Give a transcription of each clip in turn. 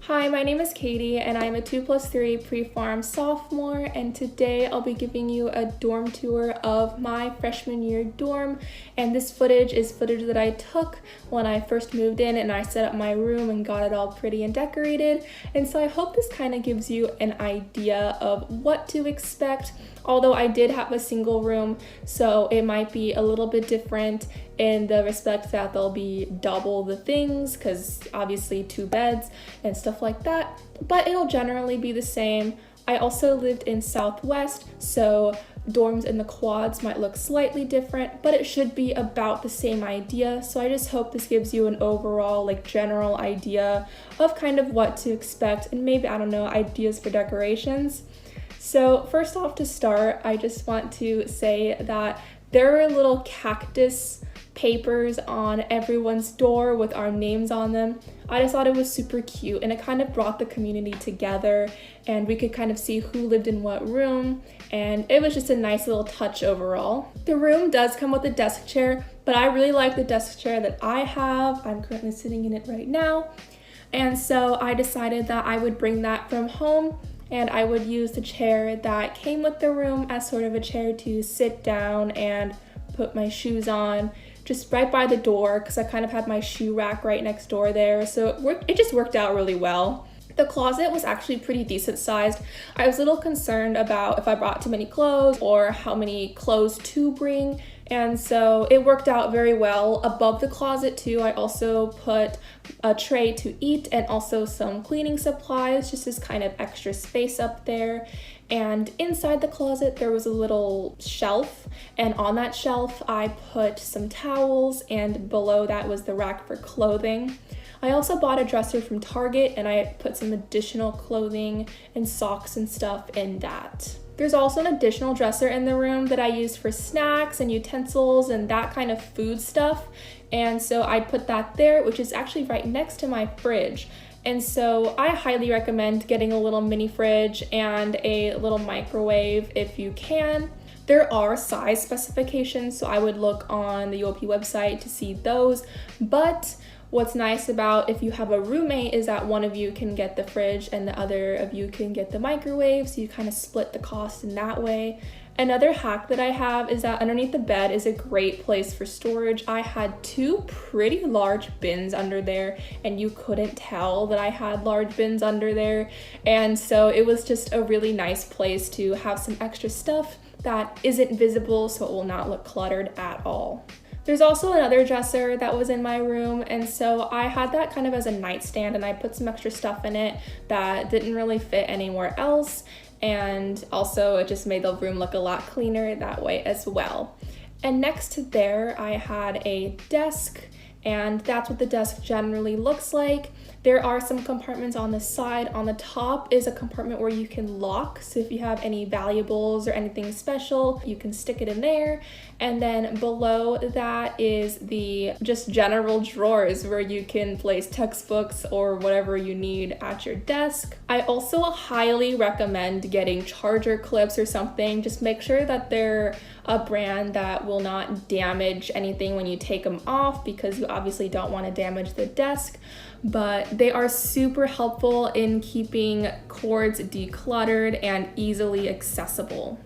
Hi, my name is Katie and I'm a 2+3 pre-pharm sophomore, and today I'll be giving you a dorm tour of my freshman year dorm. And this footage is footage that I took when I first moved in and I set up my room and got it all pretty and decorated. And so I hope this kind of gives you an idea of what to expect. Although I did have a single room, so it might be a little bit different in the respect that there'll be double the things, because obviously 2 beds and stuff like that, but it'll generally be the same. I also lived in Southwest, so dorms in the quads might look slightly different, but it should be about the same idea. So I just hope this gives you an overall general idea of kind of what to expect, and maybe, I don't know, ideas for decorations. So first off, to start, I just want to say that there are little cactus papers on everyone's door with our names on them. I just thought it was super cute, and it kind of brought the community together, and we could kind of see who lived in what room, and it was just a nice little touch overall. The room does come with a desk chair, but I really like the desk chair that I have. I'm currently sitting in it right now, and so I decided that I would bring that from home, and I would use the chair that came with the room as sort of a chair to sit down and put my shoes on, just right by the door, because I kind of had my shoe rack right next door there, so it just worked out really well. The closet was actually pretty decent sized. I was a little concerned about if I brought too many clothes or how many clothes to bring, and so it worked out very well. Above the closet too, I also put a tray to eat and also some cleaning supplies, just as kind of extra space up there. And inside the closet there was a little shelf, and on that shelf I put some towels, and below that was the rack for clothing. I also bought a dresser from Target, and I put some additional clothing and socks and stuff in that. There's also an additional dresser in the room that I used for snacks and utensils and that kind of food stuff, and so I put that there, which is actually right next to my fridge. And so I highly recommend getting a little mini fridge and a little microwave if you can. There are size specifications, so I would look on the UOP website to see those, but what's nice about if you have a roommate is that one of you can get the fridge and the other of you can get the microwave, so you kind of split the cost in that way. Another hack that I have is that underneath the bed is a great place for storage. I had 2 pretty large bins under there, and you couldn't tell that I had large bins under there, and so it was just a really nice place to have some extra stuff that isn't visible, so it will not look cluttered at all. There's also another dresser that was in my room, and so I had that kind of as a nightstand, and I put some extra stuff in it that didn't really fit anywhere else, and also it just made the room look a lot cleaner that way as well. And next to there I had a desk, and that's what the desk generally looks like. There are some compartments on the side. On the top is a compartment where you can lock, so if you have any valuables or anything special, you can stick it in there. And then below that is the just general drawers where you can place textbooks or whatever you need at your desk. I also highly recommend getting charger clips or something. Just make sure that they're a brand that will not damage anything when you take them off, because you obviously don't want to damage the desk, but they are super helpful in keeping cords decluttered and easily accessible.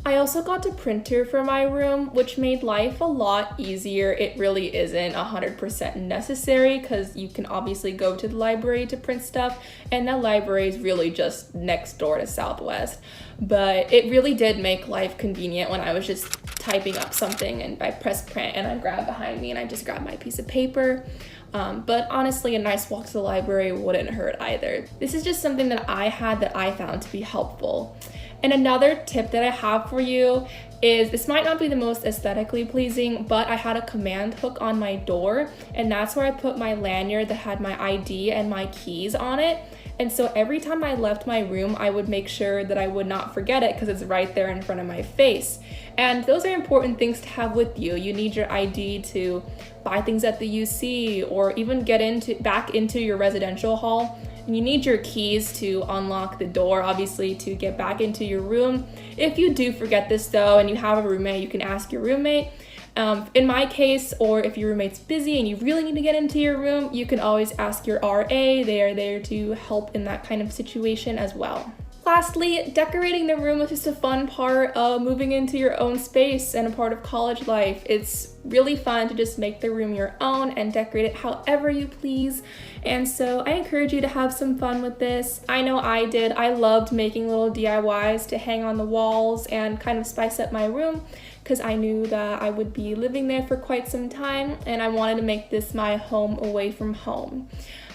I also got a printer for my room, which made life a lot easier. It really isn't 100% necessary, because you can obviously go to the library to print stuff, and that library is really just next door to Southwest. But it really did make life convenient when I was just typing up something and I press print and I grab behind me and I just grab my piece of paper. But honestly, a nice walk to the library wouldn't hurt either. This is just something that I had that I found to be helpful. And another tip that I have for you is, this might not be the most aesthetically pleasing, but I had a command hook on my door, and that's where I put my lanyard that had my ID and my keys on it. And so every time I left my room, I would make sure that I would not forget it, because it's right there in front of my face. And those are important things to have with you. You need your ID to buy things at the UC, or even get back into your residential hall. And you need your keys to unlock the door, obviously, to get back into your room. If you do forget this though, and you have a roommate, you can ask your roommate. In my case, or if your roommate's busy and you really need to get into your room, you can always ask your RA. They are there to help in that kind of situation as well. Lastly, decorating the room is just a fun part of moving into your own space and a part of college life. It's really fun to just make the room your own and decorate it however you please. And so I encourage you to have some fun with this. I know I did. I loved making little DIYs to hang on the walls and kind of spice up my room because I knew that I would be living there for quite some time and I wanted to make this my home away from home.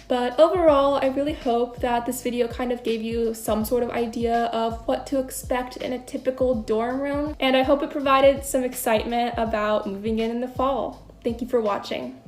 But overall, I really hope that this video kind of gave you some sort of idea of what to expect in a typical dorm room, and I hope it provided some excitement about moving in the fall. Thank you for watching.